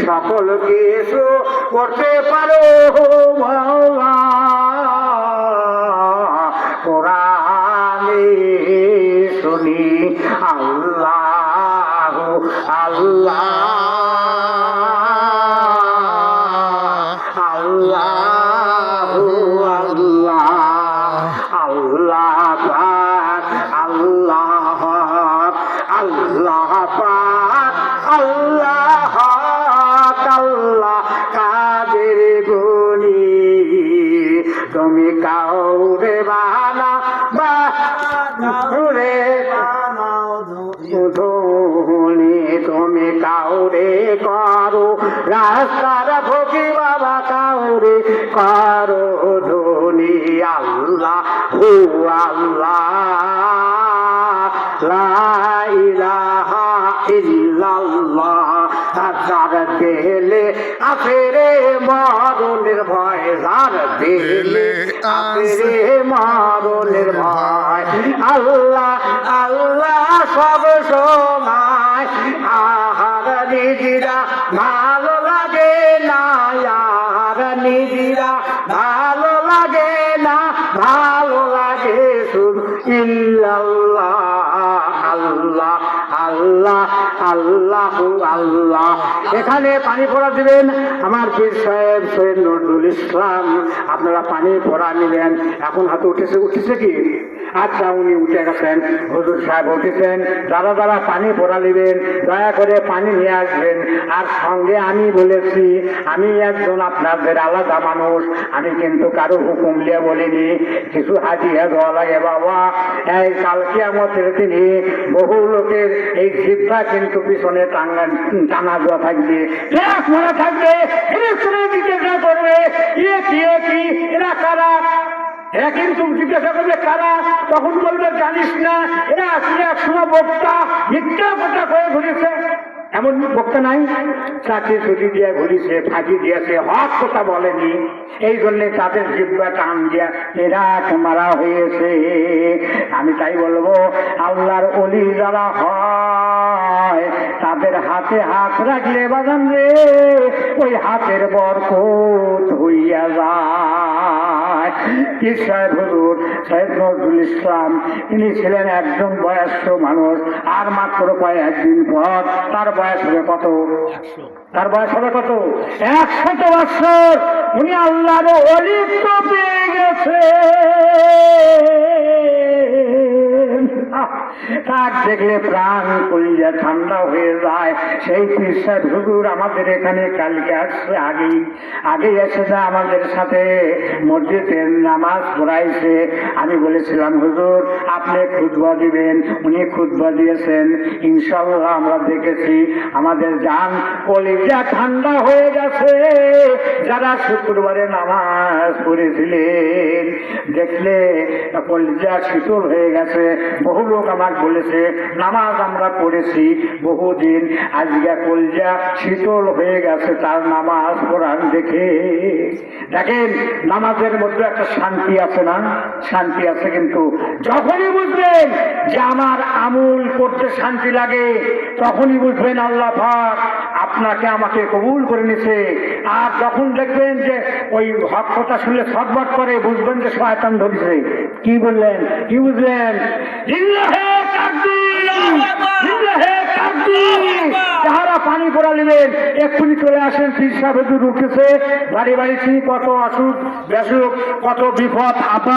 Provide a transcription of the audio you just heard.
সকল কিছু করতে পারো মাওলা, কোরআনে শুনি আল্লাহ আল্লাহ আল্লাহ আল্লাহ আল্লাহ পাক আল্লাহ আল্লাহ পাক আল্লাহ আল্লাহ কাদের গুনি তুমি কাউরে বানা বাউরে ধনী তুমি কাউরে করো রাস্তার ফকি বাবা কাউরে করো ধনী আল্লাহ হু আল্লাহ লা ইলাহা ইল্লাল্লাহ তার দিলে আফেরে মরণের ভয় যার দিলে আফেরে মরণের ভয় আল্লাহ আল্লাহ সব সময় আহার নিজেরা ভালো লাগে না আর নিজেরা ভালো লাগে না ভালো লাগে শুধু ইল্লাল্লাহ আল্লাহ আল্লাহ আল্লাহ আল্লাহ। এখানে পানি পড়া দিবেন আমার পীর সাহেব সৈয়দ নজরুল ইসলাম, আপনারা পানি পড়া নিলেন। এখন হাতে উঠেছে কি? আচ্ছা, উনি উঠে গেছেন, হুজুর সাহেব উঠেছেন। যারা যারা পানি পড়া নেবেন দয়া করে পানি নিয়ে আসবেন। আর সঙ্গে আমি বলেছি, আমি একজন আপনাদের আলাদা মানুষ, আমি কিন্তু কারো হুকুম দিয়ে বলিনি। কিছু হাজিয়া দেওয়া লাগে বাবা। এই কাল কিয়ামতের দিনে বহু লোকের এই জিহ্বা কিন্তু পিছনে টানা দেওয়া থাকবে, মনে থাকবে, জিজ্ঞাসা করবে কি এরা কারা। এরা কিন্তু জিজ্ঞাসা করবে কারা, তখন বলবে জানিস না, এরা আসলে একসময় বক্তা মিথ্যা কথা করে ঘুরেছে। এমন বক্তা নাই, চাকরি ছুটি দিয়ে ঘুরিছে, ফাঁকি দিয়েছে, হক কথা বলেনি, এই জন্যে তাদের জিহ্বা টান দিয়া এরা মারা হয়েছে। আমি তাই বলবো, আল্লাহর ওলি যারা হয় তাদের হাতে হাত রাখলে বাজান রে, ওই হাতের বরকত হইয়া যায়। পীর সাহেব হুজুর সৈয়দ নজরুল ইসলাম, ইনি ছিলেন একজন বয়স্ক মানুষ। আর মাত্র কয়েকদিন পর তার বয়স হবে কত? তার বয়স হবে কত? 100 বছর। উনি আল্লাহর ওলিত্ব পেয়ে গেছে। তার দেখলে প্রাণ কলিজা ঠান্ডা হয়ে যায়। সেই পীর সাহেব হুজুর আমাদের এখানে কালকে আসছে, আগেই এসেছে, আমাদের সাথে মসজিদের নামাজ পড়াইছে। আমি বলেছিলাম হুজুর আপনি খুতবা দিবেন, উনি খুতবা দিয়েছেন। ইনশাআল্লাহ আমরা দেখেছি আমাদের জান কলিজা ঠান্ডা হয়ে গেছে। যারা শুক্রবারে নামাজ পড়েছিলেন দেখলে কলিজা শীতল হয়ে গেছে। বহু লোক আমার বলেছে নামাজ আমরা পড়েছি বহুদিন, আজকে কলিজা শীতল হয়ে গেছে তার নামাজ পড়ান দেখে। দেখেন নামাজের মধ্যে একটা শান্তি আছে না? শান্তি আছে, কিন্তু যখনই বুঝবেন যে আমার আমল করতে শান্তি লাগে তখনই বুঝবেন আল্লাহ পাক আপনাকে আমাকে কবুল করে নিছে। আর যখন দেখবেন যে ওই হক কথা শুনলে ছটফট করে, বুঝবেন যে শয়তান ধরেছে। কি বললেন? কি বুঝলেন? যাহারা পানি পড়া নেবেন এক্ষুনি চলে আসেন। পীর সাহেব হুজুর উঠেছে, বাড়ি বাড়ি কত অসুখ বেসুখ, কত বিপদ আপদ।